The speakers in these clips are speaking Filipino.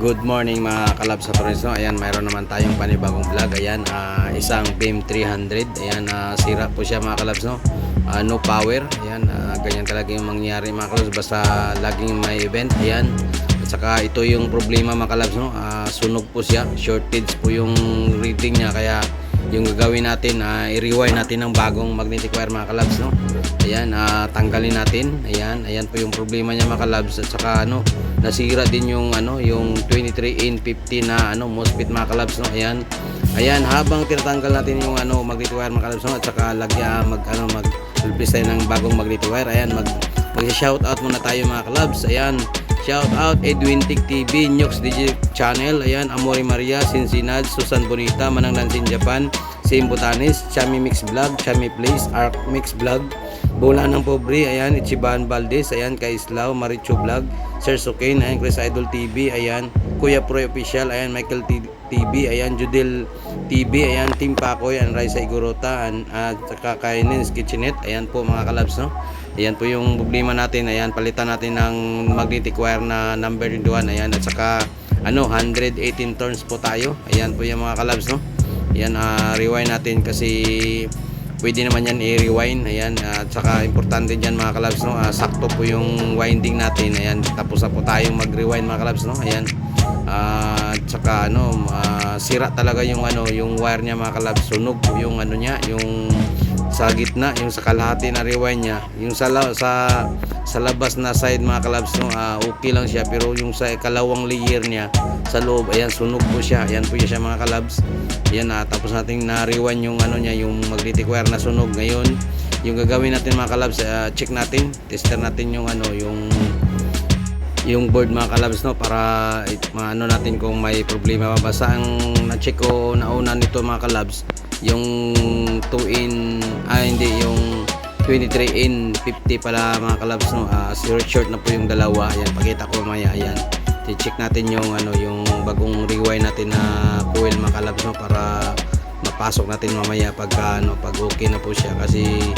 Good morning mga kalab sa Torres, no? Ayan, mayroon naman tayong panibagong vlog. Ayan, isang BIM 300. Ayan, sira po siya mga kalabs, no? No power. Ayan, ganyan talaga yung mangyayari mga kalabs basta laging may event. Ayan, at saka ito yung problema mga kalabs, no? Sunog po siya, shortage po yung reading niya, kaya yung gagawin natin, i-rewind natin ng bagong magnetic wire mga kalabs, no? Ayan, tanggalin natin. Ayan po yung problema niya mga kalabs. At saka nasira din yung yung 23N50 na MOSFET mga kalabs, no? Ayan, habang tinatanggal natin yung magnetic wire mga kalabs, no? At saka mag-replace tayo ng bagong magnetic wire. Ayan, mag-shout out muna tayo mga kalabs. Ayan, shout out Edwin Tic TV, Nyox DJ Channel, ayan, Amori Maria, Sinsinad, Susan Bonita, Manang Nansin Japan, Sim Botanis, Chami Mix Vlog, Chami Place, Arc Mix Vlog, Bola ng Pobre, ayan, Ichiban Valdez, ayan, Kaislao, Maricho Vlog, Sir Sukain, ayan, Chris Idol TV, ayan, Kuya Pro Official, ayan, Michael TV, ayan, Judel TV, ayan, Team Pakoy, ayan, Raisa Igorota, at saka Kainens Kitchenette, ayan po mga kalabs, no? Ayan po yung problema natin. Ayan, palitan natin ng magnetic wire na number 21. Ayan, at saka 118 turns po tayo. Ayan po yung mga kalabs, no? Ayan, rewind natin kasi pwede naman yan i-rewind. Ayan, at saka importante dyan mga kalabs, no? Sakto po yung winding natin. Ayan, tapos na po tayong mag-rewind mga kalabs, no? Ayan, at saka sira talaga yung yung wire niya mga kalabs. Sunog po yung niya, yung sa gitna, yung sa kalahati na rewind niya, yung sa labas na side mga kalabs, no, okay lang siya, pero yung sa kalawang layer niya sa loob, ayan, sunog po siya. Ayan po siya mga kalabs. Ayan, tapos natin na rewind yung niya, yung magnetic wire na sunog. Ngayon, yung gagawin natin mga kalabs, check natin, tester natin yung yung board mga kalabs, no, para natin kung may problema ba. Basta ang na-check ko nauna nito mga kalabs, yung 2N, hindi, yung 23N50 pala mga kalabs, no. Short na po yung dalawa. Ayan, pakita ko mamaya. Ayan, i-check natin yung yung bagong rewind natin na coil mga kalabs, no, para mapasok natin mamaya pag okay na po siya. Kasi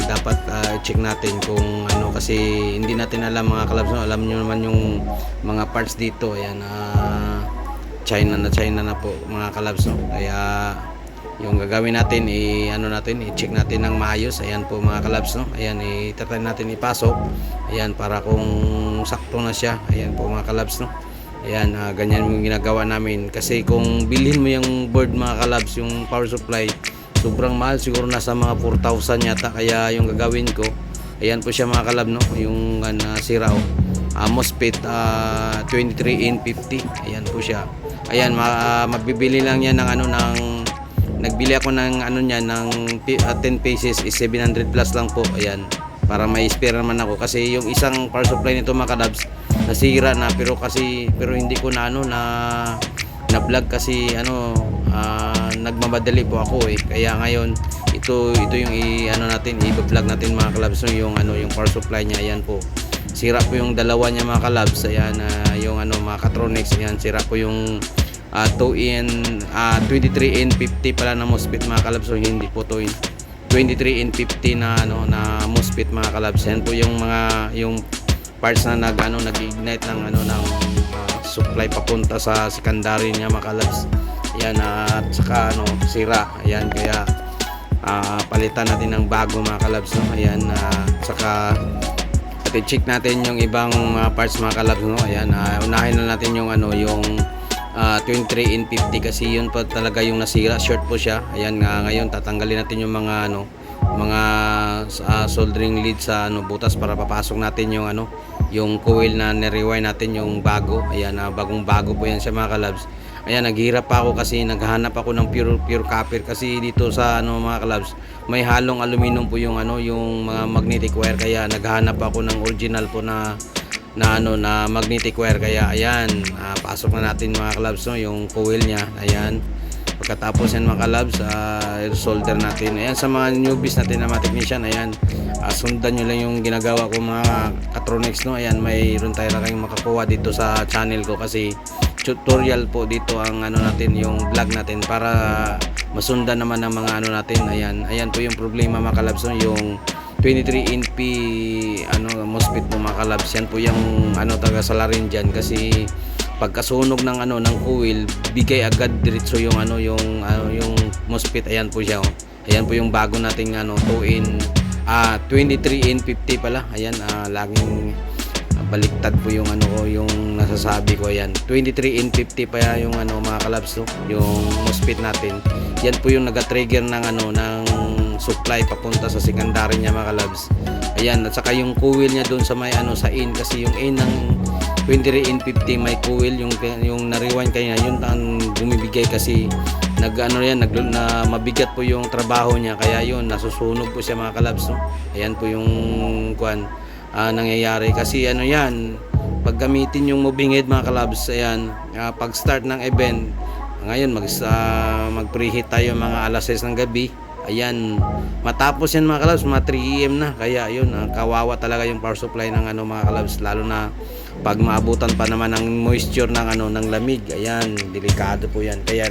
dapat check natin kung kasi hindi natin alam mga kalabs, no. Alam nyo naman yung mga parts dito. Ayan, China na po mga kalabs, no. Kaya yung gagawin natin, i-check natin ng maayos. Ayan po mga kalabs, no. Ayan, itatry natin ipasok. Ayan, para kung sakto na siya. Ayan po mga kalabs, no. Ayan, ganyan yung ginagawa namin. Kasi kung bilhin mo yung board mga kalabs, yung power supply, sobrang mahal, siguro nasa mga 4,000 yata. Kaya yung gagawin ko, ayan po siya mga kalab, no. Yung sira, MOSFET 23N50. Ayan po siya. Ayan, mabibili lang yan ng nagbili ako ng niya ng 10 pieces is 700 plus lang po. Ayan, para may spare naman ako kasi yung isang power supply nito mga kalabs nasira na, pero hindi ko na na vlog kasi nagmamadali po ako kaya ngayon ito yung natin i-vlog natin mga kalabs, yung yung power supply niya. Ayan po, sira po yung dalawa niya mga kalabs. Ayan, yung mga Catronics. Ayan, sira po yung 23N50 pala na MOSFET mga kalabs. So hindi po to 23N50 na na MOSFET mga kalabs. Yan po yung parts na nag-ignite ng supply papunta sa secondary niya mga kalabs. Ayan, at saka sira. Ayan, kaya palitan natin ng bago mga kalabs, no. Ayan, saka check natin yung ibang parts mga kalabs, no. Ayan, unahin na natin yung yung 23N50 kasi yun pa talaga yung nasira, short po siya. Ayan, ngayon tatanggalin natin yung mga soldering lead sa butas para papasok natin yung yung coil na ni-rewind natin, yung bago. Ayan, bagong bago po yan siya mga kalabs. Ayan, naghihirap pa ako kasi naghahanap ako ng pure copper kasi dito sa mga kalabs may halong aluminum po yung yung mga magnetic wire, kaya naghahanap ako ng original po na magnetic wire. Kaya ayan, pasok na natin mga kalabs, no, yung coil niya. Ayan, pagkatapos yan mga kalabs, solder natin. Ayan, sa mga newbies natin na mga technician, ayan, sundan nyo lang yung ginagawa ko mga Catronics, no. Ayan, mayroon tayo na kayong makakuha dito sa channel ko kasi tutorial po dito ang natin, yung vlog natin, para masundan naman ng mga natin. Ayan po yung problema mga kalabs, no, yung 23NP MOSFET po mga kalabs. Yan po yung taga salarin dyan kasi pagkasunog ng ano ng coil, bigay agad diretso yung yung MOSFET. Ayan po siya, oh. Ayan po yung bago nating 23 in 50 pala. Ayan, laging baliktad po yung yung nasasabi ko. Ayan, 23 in 50 pa yung mga kalabs, no? Yung MOSFET natin. Yan po yung naga-trigger ng ng supply papunta sa secondary niya, mga kalabs. Ayan, at saka yung coil niya doon sa may sa in, kasi yung in ng 23 in 50 may coil, yung na-rewind kanina, yun ang bumibigay kasi na mabigat po yung trabaho niya, kaya yun nasusunog po siya, mga kalabs, no? Ayan po yung nangyayari kasi yan, pag gamitin yung moving head, mga kalabs. Ayan, pag start ng event ngayon, mag preheat tayo mga alas 6 ng gabi. Ayan, matapos yan, mga kalabs, mga 3 AM na, kaya yun, kawawa talaga yung power supply ng mga kalabs, lalo na pag maabutan pa naman ng moisture ng ng lamig. Ayan, delikado po yan, kaya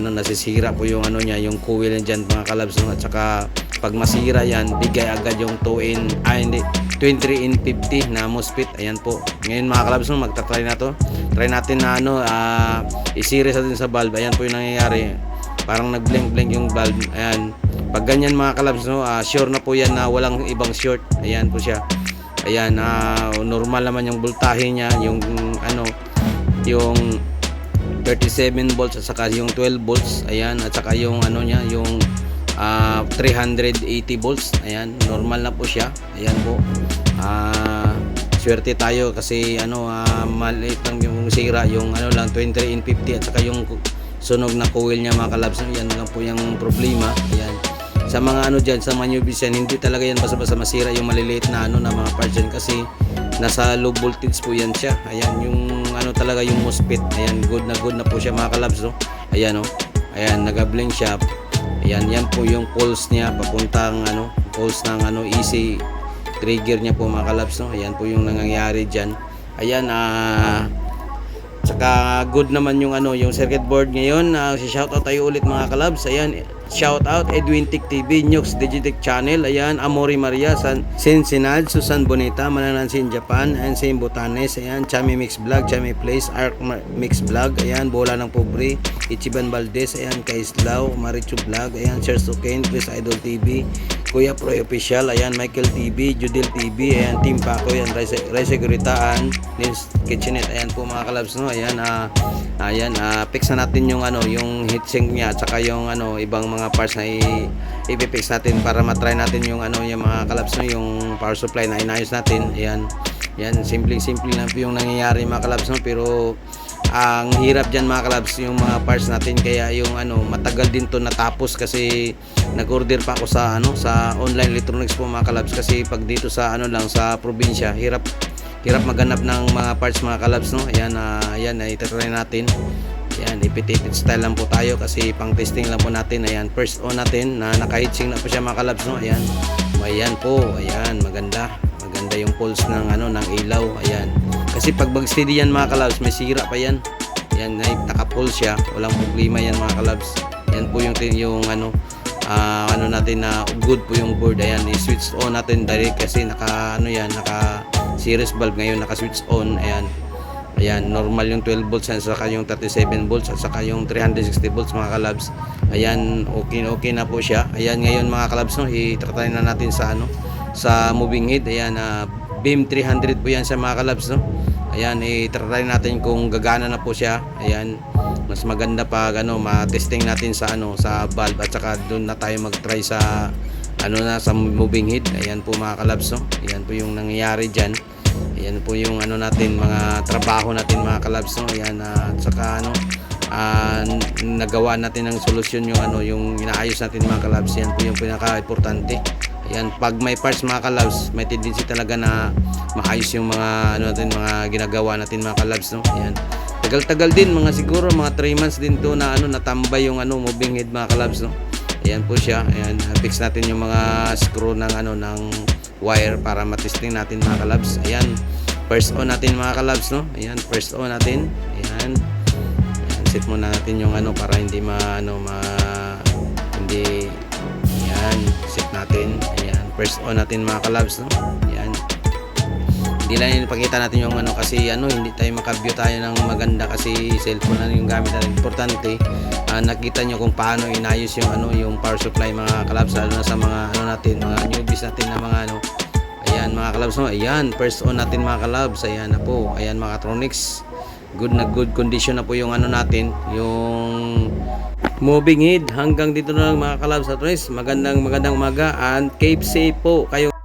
nasisira po yung niya, yung coil diyan, mga kalabs, no? At saka pag masira yan, bigay agad yung 23 in 50 na MOSFET. Ayan po. Ngayon, mga kalabs, no, magta-try na to. Try natin na i-series natin sa valve. Ayan po yung nangyayari. Parang nag-blink yung valve. Ayan. Pag ganyan, mga kalabs, no, sure na po yan na walang ibang short. Ayan po siya. Ayan, normal naman yung voltahe niya, yung yung 37 volts at saka yung 12 volts. Ayan, at saka yung niya, yung 380 volts. Ayan, normal na po siya. Ayan po. Swerte tayo kasi maliit lang yung sira, yung lang 23 in 50 at saka yung sunog na coil niya, mga kalabs. Yan lang po yung problema. Ayan, sa mga dyan, sa mga newbies yan, hindi talaga yan basta-basta masira yung maliliit na na mga parts yan, kasi nasa low voltage po yan siya. Ayan, yung talaga yung MOSFET. Ayan, good na po siya, mga kalabs, no? Ayan, oh. Ayan, nag-blink siya. Ayan, yan po yung pulse niya papuntang pulse ng easy trigger niya po, mga kalabs, no? Ayan po yung nangyayari diyan. Ayan, saka good naman yung yung circuit board ngayon. Si shoutout tayo ulit, mga kalabs. Ayan, shoutout Edwin Tech TV, Nux Digitech Channel. Ayan, Amori Maria, Cincinnati, Susan Bonita, Mananansin Japan, and Same Botanes. Ayan, Chami Mix Vlog, Chami Place, Arc Mix Vlog. Ayan, Bola ng Pobre, Ichiban Valdez. Ayan, Kaislao, Marichu Vlog. Ayan, Shares O'Kane, Chris Idol TV, Kuya Proy Official. Ayan, Michael TV, Judil TV. Ayan, Team Paco. Ayan, Ray Seguritaan, Nins Kitchenette. Ayan po, mga kalabs, no? Ayan, fix na natin yung yung heatsink niya at saka yung ibang mga parts na i-fix natin para matry natin yung yung mga kalabs, no, yung power supply na inayos natin. Ayan, simple lang po yung nangyayari, mga kalabs, no? Pero ang hirap diyan, mga kalabs, yung mga parts natin, kaya yung matagal din to natapos kasi nag-order pa ako sa sa online electronics po, mga kalabs, kasi pag dito sa lang sa probinsya, hirap maghanap ng mga parts, mga kalabs, no? Ayan, itatry natin. Ayan, ipit-ipit style lang po tayo kasi pang testing lang po natin. Ayan, first on natin na naka-heatsink na po siya, mga kalabs, no? Ayan po. Ayan, maganda yung pulse ng ng ilaw. Ayan, kasi pag mag-steady yan, mga kalabs, may sira pa yan. Ayan, naka-pulse siya, walang problema yan, mga kalabs. Ayan po yung natin na good po yung board. Ayan, i-switch on natin direct kasi naka series valve ngayon, naka-switch on. Ayan, normal yung 12 volts at saka yung 37 volts at saka yung 360 volts, mga kalabs. Ayan, okay na po siya. Ayan, ngayon, mga kalabs, no, i-try na natin sa sa moving head. Ayan, beam 300 po yan sa, mga kalabs, no? Ayan, i-try natin kung gagana na po siya. Ayan, mas maganda pag ma-testing natin sa sa valve at saka doon na tayo mag-try sa sa moving head. Ayan po, mga kalabs, no? Ayan po yung nangyayari diyan. Ayan po yung natin, mga trabaho natin, mga kalabs, no? Ayan, at saka nagawa natin ng solusyon yung yung inaayos natin, mga kalabs. Yan po yung pinaka-importante. Ayan, pag may parts, mga kalabs, may tendency talaga na maayos yung mga natin, mga ginagawa natin, mga kalabs, no? Ayan, tagal-tagal din, mga siguro mga 3 months din to na natambay yung moving head, mga kalabs, no? Ayan po siya. Ayan, fix natin yung mga screw ng ng wire para matesting natin, mga kalabs. Ayan, first on natin, mga kalabs, no? Ayan, first on natin. Ayan, set muna natin yung para hindi hindi. Ayan, set natin. Ayan, first on natin, mga kalabs, no? Ayan, Hindi lang ipakita natin yung ano kasi hindi tayo makaview tayo ng maganda kasi cellphone na yung gamit natin. Importante, nakita nyo kung paano inayos yung yung power supply mga kalabs, lalo na sa mga natin, mga newbies natin na mga ayan mga kalabs, no? Ayan, first on natin mga kalabs. Ayan na po. Ayan mga Tronics. Good condition na po yung natin, yung moving head. Hanggang dito na lang mga kalabs at Tronics. Magandang umaga and keep safe po kayo.